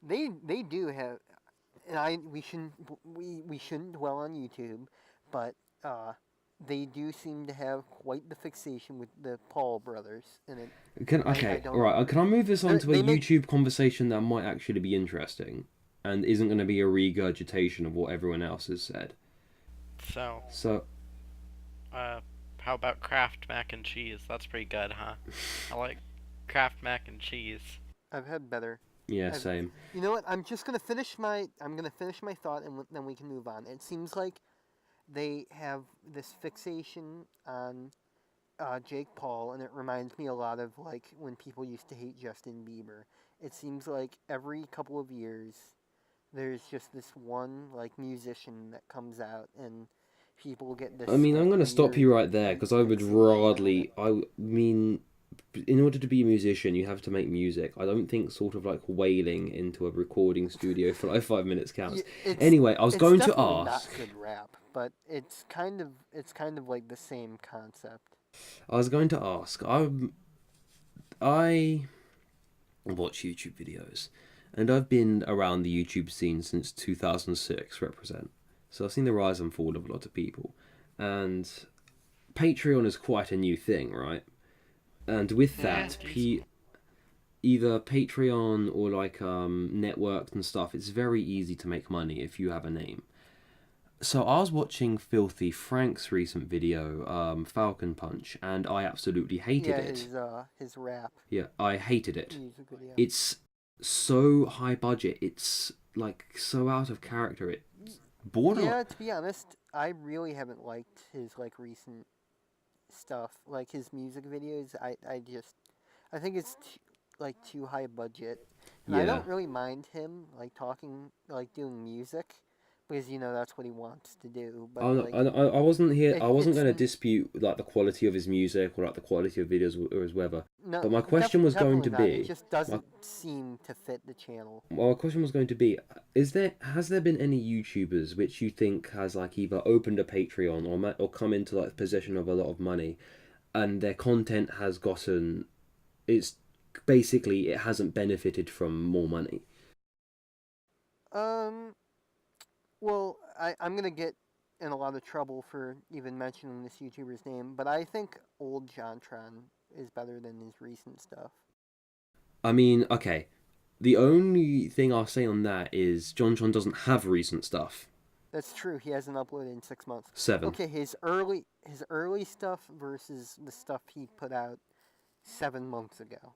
They do have, and we shouldn't dwell on YouTube, but they do seem to have quite the fixation with the Paul brothers, and it. Can I move this on to a YouTube conversation that might actually be interesting, and isn't going to be a regurgitation of what everyone else has said. So, how about Kraft mac and cheese? That's pretty good, huh? I like Kraft mac and cheese. I've had better. Yeah, same. You know what? I'm gonna finish my thought, and then we can move on. It seems like they have this fixation on Jake Paul, and it reminds me a lot of like when people used to hate Justin Bieber. It seems like every couple of years, there's just this one like musician that comes out, and people get this. I mean, I'm going to stop you right there because I would in order to be a musician, you have to make music. I don't think sort of like wailing into a recording studio for like 5 minutes counts. Anyway, I was going to ask. Not good rap, but it's kind of like the same concept. I was going to ask. I watch YouTube videos, and I've been around the YouTube scene since 2006. Represent. So I've seen the rise and fall of a lot of people, and Patreon is quite a new thing, right? And with that, either Patreon or like networks and stuff, it's very easy to make money if you have a name. So I was watching Filthy Frank's recent video, Falcon Punch, and I absolutely hated it. His rap. Yeah, I hated it. Music video. It's so high budget. It's like so out of character. It's borderline. Yeah, to be honest, I really haven't liked his like recent stuff, like his music videos. I think it's too high budget, and I don't really mind him like talking, like doing music, because that's what he wants to do. But I wasn't here. I wasn't going to dispute like the quality of his music or like the quality of videos or his whatever. No, but my question was going to be, it just doesn't seem to fit the channel. Well, my question was going to be, has there been any YouTubers which you think has like either opened a Patreon or come into like possession of a lot of money, and their content has gotten, it hasn't benefited from more money? Well, I'm gonna get in a lot of trouble for even mentioning this YouTuber's name, but I think old JonTron is better than his recent stuff. I mean, okay, the only thing I'll say on that is JonTron doesn't have recent stuff. That's true. He hasn't uploaded in 6 months. 7. Okay, his early stuff versus the stuff he put out 7 months ago.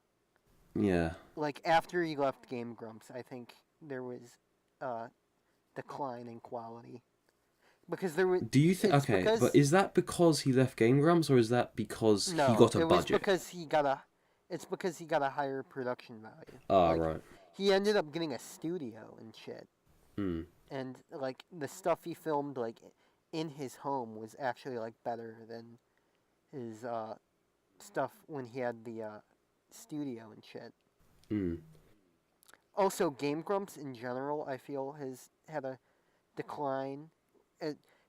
Yeah. Like after he left Game Grumps, I think there was decline in quality. Because there was. Do you think? Okay, but is that because he left Game Grumps, or is that because he got a budget? It's because he got a higher production value. Right. He ended up getting a studio and shit. Hmm. And like the stuff he filmed like in his home was actually like better than his stuff when he had the studio and shit. Hmm. Also, Game Grumps in general, I feel, has had a decline.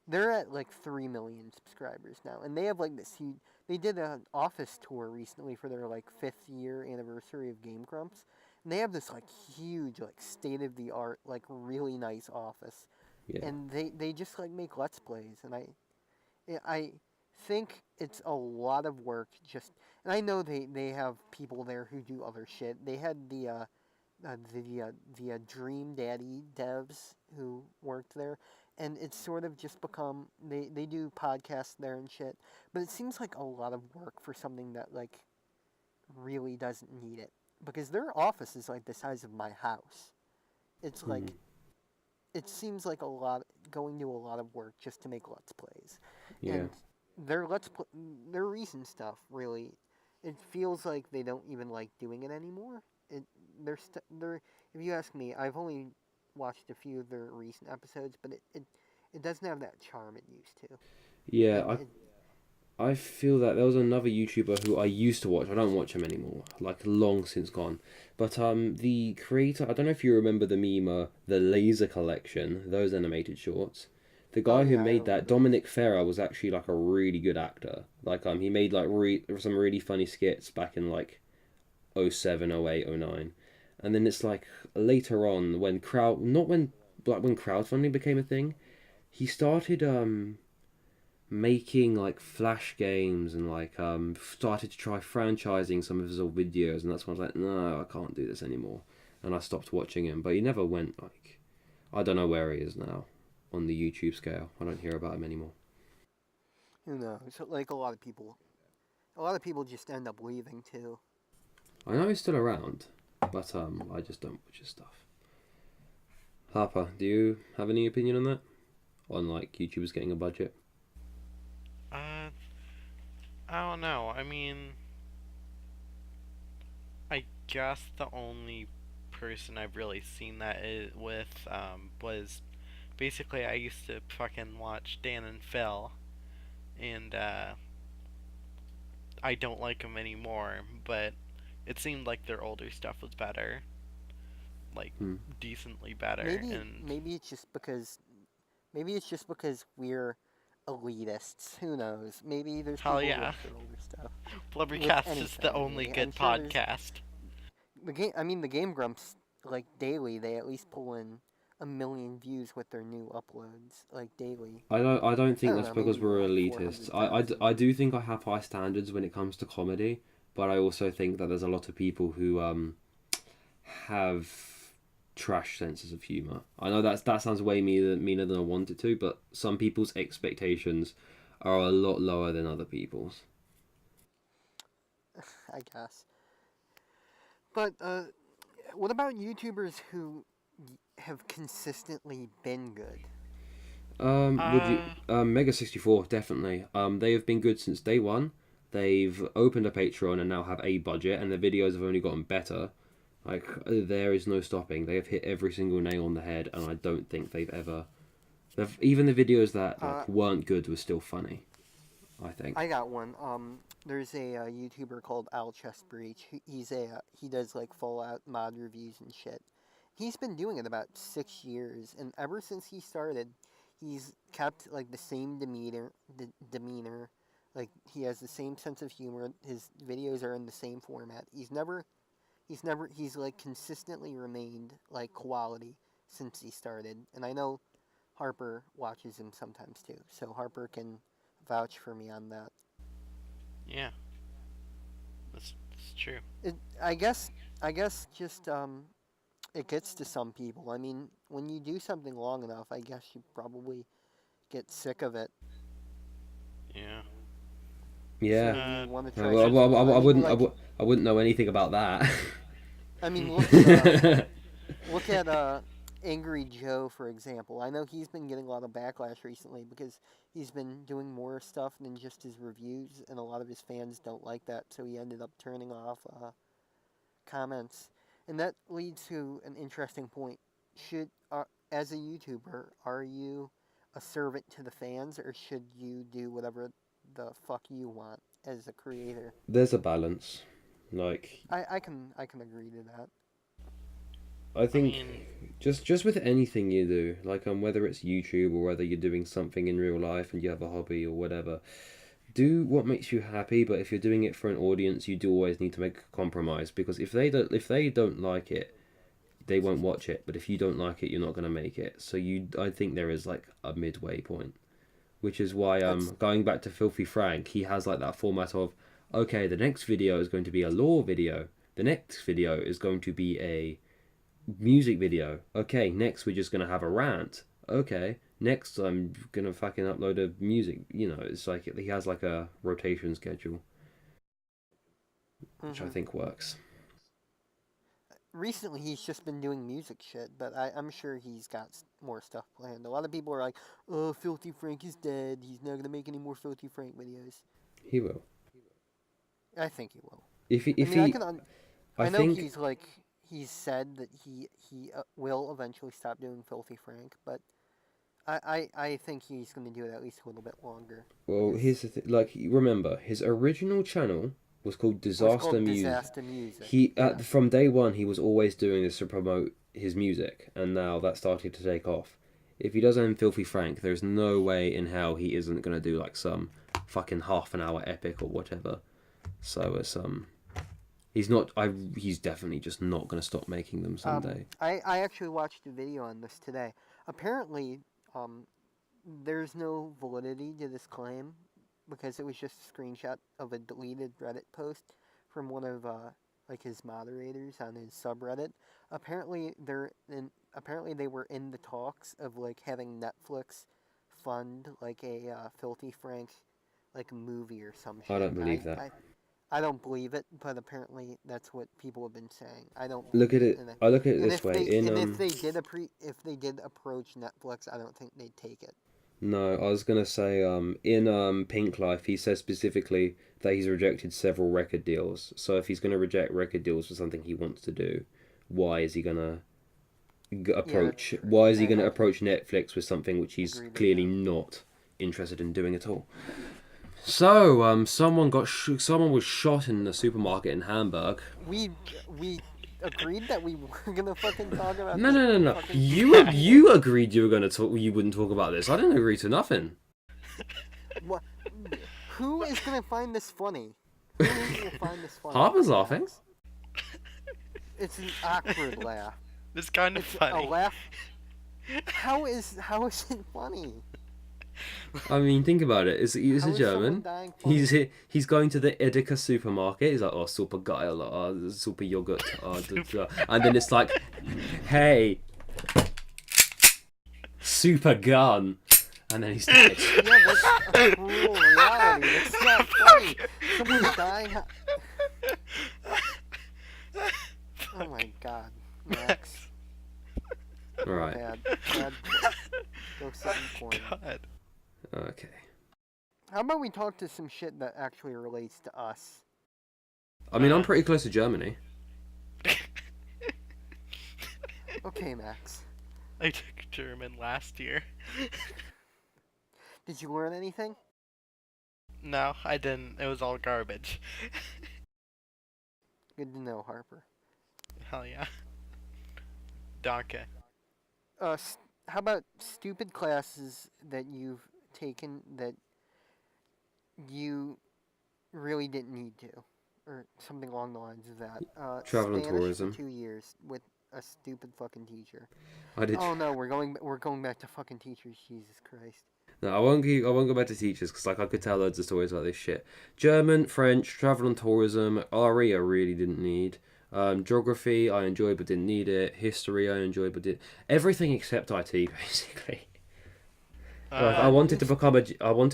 They're at like 3 million subscribers now, and they have like this huge. They did an office tour recently for their like 5th year anniversary of Game Grumps, and they have this like huge, like state of the art, like really nice office. Yeah. And they just like make Let's Plays, and I think it's a lot of work just. And I know they have people there who do other shit. They had the Dream Daddy devs who worked there, and it's sort of just become they do podcasts there and shit, but it seems like a lot of work for something that like really doesn't need it, because their office is like the size of my house. It's like it seems like going to a lot of work just to make Let's Plays. Yeah. And their recent stuff really, it feels like they don't even like doing it anymore. They're if you ask me, I've only watched a few of their recent episodes, but it doesn't have that charm it used to. Yeah, I feel that there was another YouTuber who I used to watch. I don't watch him anymore. Like long since gone. But the creator. I don't know if you remember the meme, the Laser Collection. Those animated shorts. The Oh guy who yeah, I made that, remember those. Dominic Ferrer, was actually like a really good actor. Like he made like some really funny skits back in like '07, '08, '09, and then it's like later on when not when like when crowdfunding became a thing, he started making like flash games and like started to try franchising some of his old videos, and that's when I was like, no, I can't do this anymore, and I stopped watching him. But he never went like, I don't know where he is now on the YouTube scale. I don't hear about him anymore. Who knows? Like a lot of people just end up leaving too. I know he's still around, but I just don't watch his stuff. Harper, do you have any opinion on that? On like YouTubers getting a budget? Uh, I don't know. I mean, I guess the only person I've really seen that with was basically I used to fucking watch Dan and Phil, and I don't like them anymore. But it seemed like their older stuff was better, like Hmm. decently better, Maybe and maybe it's just because we're elitists. Who knows? Maybe there's hell people who yeah, like their older stuff. With Blubbercast is the anything, only really. I'm good sure there's podcast. the game. I mean, the Game Grumps like daily. They at least pull in 1 million views with their new uploads, like daily. I don't I think don't that's know, because maybe we're like elitists. four hundred I thousand. do think I have high standards when it comes to comedy, but I also think that there's a lot of people who have trash senses of humor. I know that sounds way meaner than I want it to, but some people's expectations are a lot lower than other people's. I guess. But what about YouTubers who have consistently been good? Would you Uh, Mega 64 definitely. They have been good since day one. They've opened a Patreon and now have a budget, and their videos have only gotten better. Like there is no stopping. They have hit every single nail on the head, and I don't think even the videos that Uh, like weren't good were still funny. I think. I got one. There's a YouTuber called Al Chest Breach. He does like Fallout mod reviews and shit. He's been doing it about 6 years, and ever since he started, he's kept like the same demeanor. Like he has the same sense of humor. His videos are in the same format. He's like consistently remained like quality since he started. And I know Harper watches him sometimes too, so Harper can vouch for me on that. yeah, that's true. It, I guess, I guess just it gets to some people. I mean, when you do something long enough, I guess you probably get sick of it, Yeah. Yeah. so you want to try Well, something new. I I mean, wouldn't. like, I wouldn't know anything about that. I mean, look at Angry Joe for example. I know he's been getting a lot of backlash recently because he's been doing more stuff than just his reviews, and a lot of his fans don't like that. So he ended up turning off comments, and that leads to an interesting point. Should as a YouTuber, are you a servant to the fans, or should you do whatever the fuck you want as a creator? There's a balance. Like I can agree to that. I I think mean, just with anything you do, like whether it's YouTube or whether you're doing something in real life and you have a hobby or whatever, do what makes you happy. But if you're doing it for an audience, you do always need to make a compromise because if they don't like it, they won't watch it. But if you don't like it, you're not gonna make it. So I think there is like a midway point, which is why That's going back to Filthy Frank, he has like that format of okay, the next video is going to be a lore video. The next video is going to be a music video. Okay, next we're just gonna have a rant. Okay, next I'm gonna fucking upload a music. You know, it's like he has like a rotation schedule, which I hmm think works. recently he's just been doing music shit, but I'm sure he's got more stuff planned. A lot of people are like, "Oh, Filthy Frank is dead. He's not gonna make any more Filthy Frank videos." He will. I think he will. I If mean, he, I I know think he's said that he will eventually stop doing Filthy Frank, but I think he's going to do it at least a little bit longer. Well, Because here's the thing. Like, remember, his original channel was called it was Disaster called Music. Disaster Music. He Yeah. from day one he was always doing this to promote his music, and now that's started to take off. If he does own Filthy Frank, there's no way in hell he isn't gonna do like some fucking half an hour epic or whatever. So it's he's not. He's definitely just not gonna stop making them someday. I actually watched a video on this today. Apparently, um, there's no validity to this claim because it was just a screenshot of a deleted Reddit post from one of like his moderators on his subreddit. Apparently they were in the talks of like having Netflix fund like a Filthy Frank like movie or some shit. I don't believe that. I don't believe it, but apparently that's what people have been saying. I don't Look at believe it. and I look at it and this if way. they In and if they did approach Netflix, I don't think they'd take it. No, I was gonna say in Pink Life he says specifically that he's rejected several record deals. So if he's gonna reject record deals for something he wants to do, why is he gonna approach? True. Why is he I gonna have approach Netflix with something which he's agreed with clearly that. not interested in doing at all? So someone someone was shot in the supermarket in Hamburg. We agreed that we were gonna fucking talk about No, this no, no, no. fucking You agreed you were gonna talk. You wouldn't talk about this. I didn't agree to nothing. What? Who is gonna find this funny? Who is gonna find this funny? Harper's laughing. Max? It's an awkward laugh. It's kind of It's funny. a laugh. How is it funny? I mean, think about it. He's How a is someone German. dying funny? He's going to the Edeka supermarket. He's like, oh, super geil, super yogurt, and then it's like, hey, super gun, and then he's dead. Yeah, that's a cruel reality. It's not funny. Someone's dying. Oh my god, Max. All right. Bad. Go sit in corner. God. Okay. How about we talk to some shit that actually relates to us? I mean, I'm pretty close to Germany. Okay, Max. I took German last year. Did you learn anything? No, I didn't. It was all garbage. Good to know, Harper. Hell yeah. Danke. How about stupid classes that you've taken that you really didn't need to, or something along the lines of that? Travel and Spanish tourism. for 2 years with a stupid fucking teacher. I did. Oh no, we're going back to fucking teachers. Jesus Christ. No, I won't go back to teachers because like I could tell loads of stories about this shit. German, French, travel and tourism. RE I really didn't need. Geography I enjoyed but didn't need it. History I enjoyed but did everything except IT basically. Like I wanted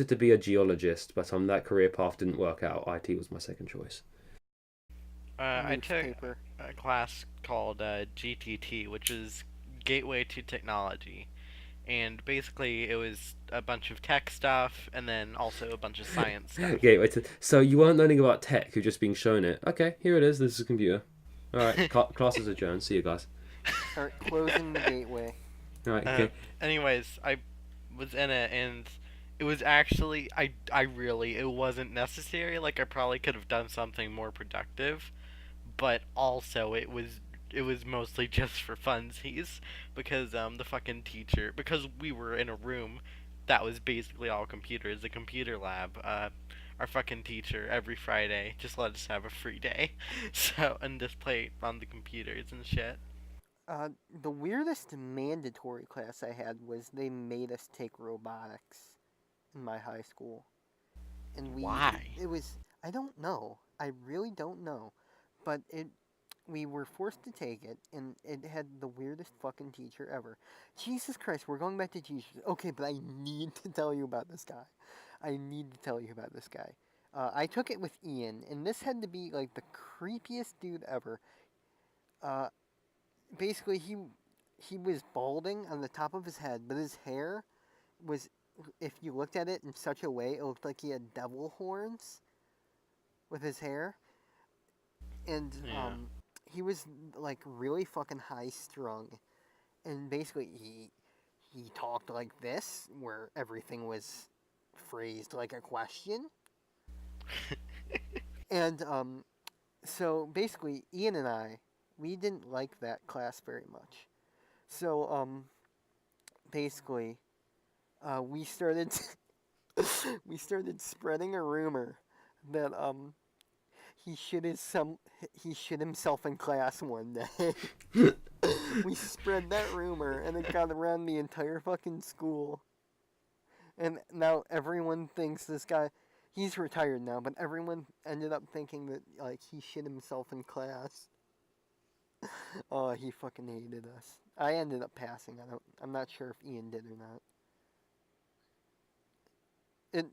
to be a geologist, but that career path didn't work out. IT was my second choice. I took Newspaper. a class called GTT, which is Gateway to Technology. And basically, it was a bunch of tech stuff, and then also a bunch of science stuff. Okay, wait. So you weren't learning about tech; you're just being shown it. Okay, here it is. This is a computer. All right, classes adjourned. See you guys. Start closing the gateway. All right. Okay. Anyways, I was in it, and it was actually I really it wasn't necessary. Like I probably could have done something more productive, but also it was mostly just for funsies because the fucking teacher, because we were in a room that was basically all computers, the computer lab. Our fucking teacher every Friday just let us have a free day, so and just play on the computers and shit. The weirdest mandatory class I had was they made us take robotics in my high school. And Why? it was, I don't know. I really don't know. But we were forced to take it, and it had the weirdest fucking teacher ever. Jesus Christ, we're going back to teachers. Okay, but I need to tell you about this guy. I need to tell you about this guy. I took it with Ian, and this had to be like the creepiest dude ever. Basically, he was balding on the top of his head, but his hair was, if you looked at it in such a way, it looked like he had devil horns with his hair. And Yeah. he was like really fucking high strung, and basically he talked like this, where everything was phrased like a question. And so basically, Ian and I, we didn't like that class very much. So basically, we started we started spreading a rumor that he he shit himself in class one day. We spread that rumor, and it got around the entire fucking school. And now everyone thinks this guy. He's retired now, but everyone ended up thinking that like he shit himself in class. Oh, he fucking hated us. I ended up passing. I'm not sure if Ian did or not. It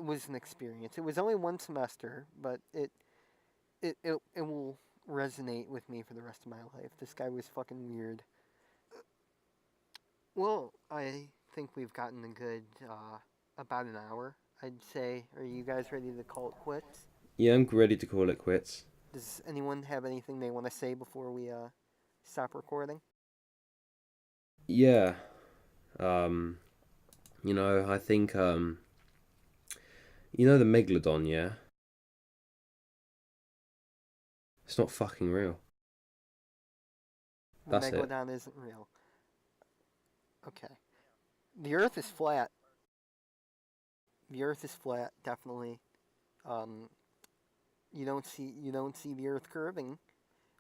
was an experience. It was only one semester, but it will resonate with me for the rest of my life. This guy was fucking weird. Well, I think we've gotten a good about an hour. I'd say. Are you guys ready to call it quits? Yeah, I'm ready to call it quits. Does anyone have anything they want to say before we stop recording? Yeah. I think the Megalodon, yeah? It's not fucking real. The That's it. Megalodon isn't real. Okay. The Earth is flat. The Earth is flat, definitely. You don't see the Earth curving.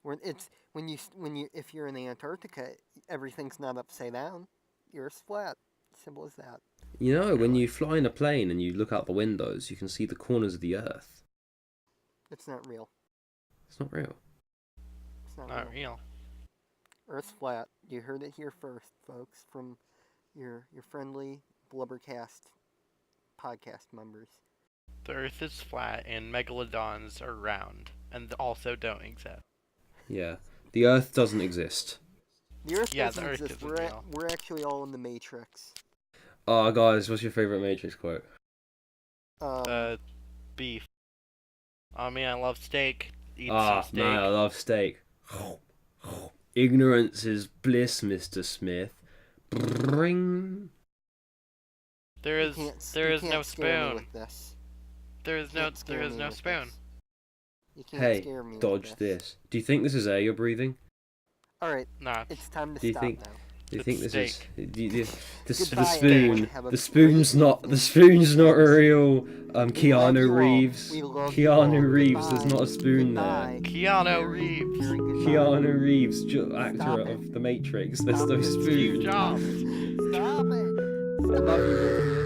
If you're in Antarctica, everything's not upside down. The Earth's flat. Simple as that. When you fly in a plane and you look out the windows, you can see the corners of the Earth. It's not real. It's not real. It's not Not real. real. Earth's flat. You heard it here first, folks, from your friendly Blubbercast podcast members. The Earth is flat and megalodons are round and also don't exist. Yeah. The Earth doesn't exist. The Earth Yeah, doesn't the Earth exist. isn't real. We're actually all in the Matrix. Oh, guys, what's your favourite Matrix quote? Beef. I mean, I love steak. Eat some Ah, steak. man, I love steak. Ignorance is bliss, Mr. Smith. Bring. There is You no can't scare me spoon. with this. There is You no can't scare me with spoon. this. You can't Hey, scare me with dodge this. Do you think this is air you're breathing? Alright, Nah. it's time to Do you stop think- now. Do you It's think this steak. is the Goodbye, spoon? everyone. Have a The spoon's great not. evening. The spoon's not real. We love Keanu you all. Reeves. We love you all. Keanu Reeves. There's Goodbye. not a spoon Goodbye. Keanu Very, Reeves. very goodbye. Keanu Reeves, actor Stop it. of The Matrix. There's Stop no it. spoon. Steve Jobs. Stop it. I love you, Vivian.